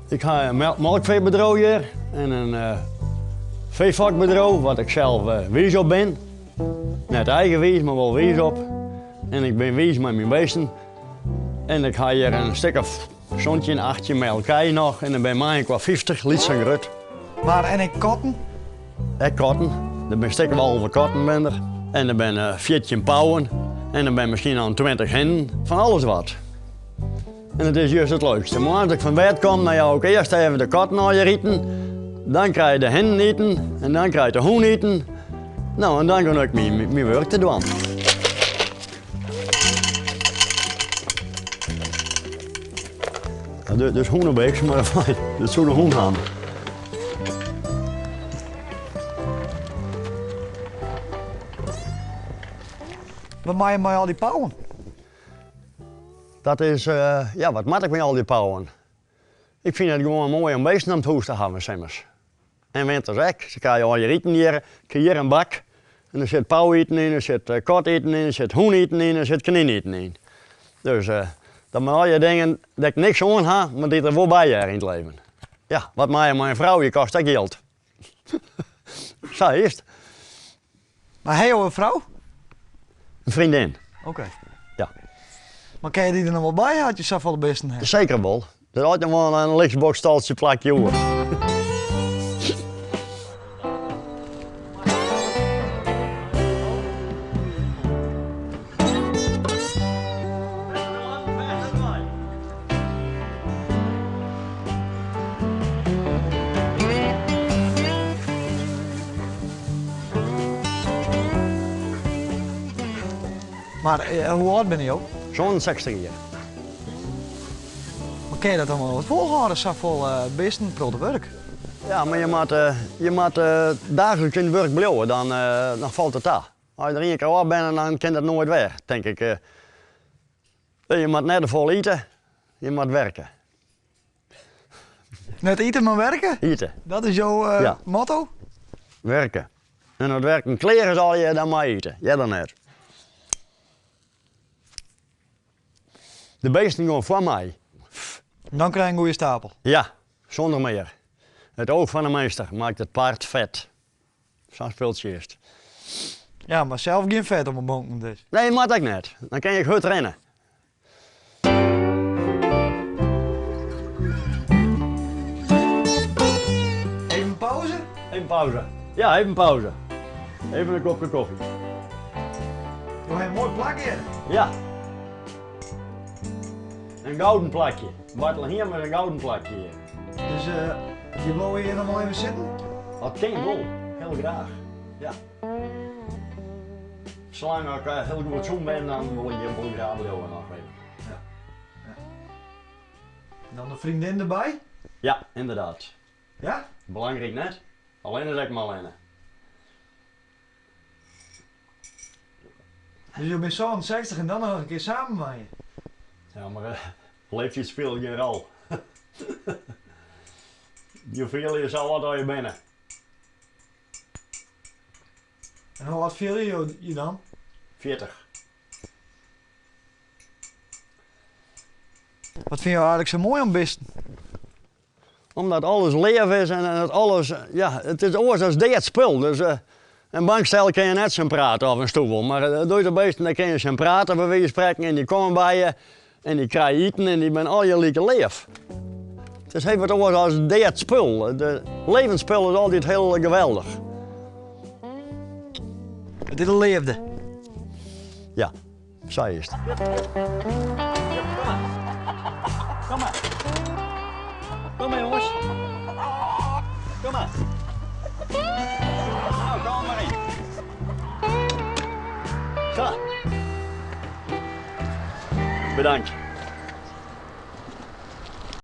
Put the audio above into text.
Ik ga een melkveebedrijf hier en een veevakbedrijf, wat ik zelf wijs op ben. Net eigen wijs, maar wel wijs op. En ik ben wijs met mijn beesten. En ik ga hier een stuk of zo'n 8 met elkaar nog. En dan ben mij qua 50 liter grut. Maar en ik kotten? Ik kotten. Er ben stukken halve kotten ben er. En er ben 14 pauwen. En er ben misschien al 20 hennen. Van alles wat. En het is juist het leukste. Maar als ik van bed kom, dan jou ook eerst even de katten naar je eten. Dan krijg je de hennen eten. En dan krijg je de hoen eten. Nou, en dan kan ik mijn werk te doen. Ja, dus hoenenbeeks, maar fijn. Dat zou de hoen gaan. Wat maak je met al die pauwen? Dat is, ja, wat maak ik met al die pauwen? Ik vind het gewoon mooi om beesten aan het huis te hebben, simmers. En winters ook. Ze krijgen al je eten hier, hier een bak. En er zit pauweten in, er zit kateten in, er zit hoeneten in, er zit kanineten in. Dus dat zijn al je dingen dat ik niks aan heb, maar die er wel bij in het leven. Ja, wat mij en mijn vrouw, je kost dat geld. Zo is het. Maar heb je een vrouw? Een vriendin. Oké. Ja. Maar kan je die er nog wel bij, had je zoveel beesten hebt? Zeker wel. Er had nog wel een linksbokstaltje plakje hoor. Maar hoe oud ben je ook? Zo'n 60 jaar. Maar kan je dat allemaal wat volhouden, zoveel beesten pro de werk? Ja, maar je moet dagelijks in het werk blijven, dan valt het aan. Als je er één keer af bent, dan kan dat nooit weer, denk ik. Je moet net vol eten, je moet werken. Net eten maar werken? Eten, Dat is jouw Ja. motto? werken. En het werken kleren zal je dan maar eten, jij dan net. De beesten gaan voor mij. Dan krijg je een goede stapel. Ja, zonder meer. Het oog van de meester maakt het paard vet. Zo'n speeltje is het. Ja, maar zelf geen vet op mijn bonken dus. Nee, dat ik net. Dan kan je goed rennen. Even pauze? Even pauze. Ja, even pauze. Even een kopje koffie. Doe je een mooi plakje. Ja. Een gouden plakje. Bartel hier met een gouden plakje hier. Dus je wil hier nog wel even zitten? Dat kan wel. Heel graag. Ja. Zolang ik heel goed zoen ben, dan wil je een boel graag nog even. Ja. Dan een vriendin erbij? Ja, inderdaad. Ja? Belangrijk net. Alleen is ik maar alleen. Dus je bent zo'n 60 en dan nog een keer samen met je. Ja, maar leeftijd speelt geen rol. Je veel is al wat je bent. En hoe oud viel je dan? 40. Wat vind je eigenlijk zo mooi aan beesten? Omdat alles leven is en het alles, ja, het is oors als dit spul. Dus een bankstel kan je net zo praten of een stoel, maar door de beesten dan kan je zo praten, bij wijze van spreken, en die komen bij je en die krijgen eten en die ben al je lieke leef. Het is heel wat oors als dit spul. De levensspul is altijd heel geweldig. Dit leefde. Ja, zo is het. Kom maar. Kom maar jongens. Kom maar. Nou, kom maar in. Zo. Bedankt.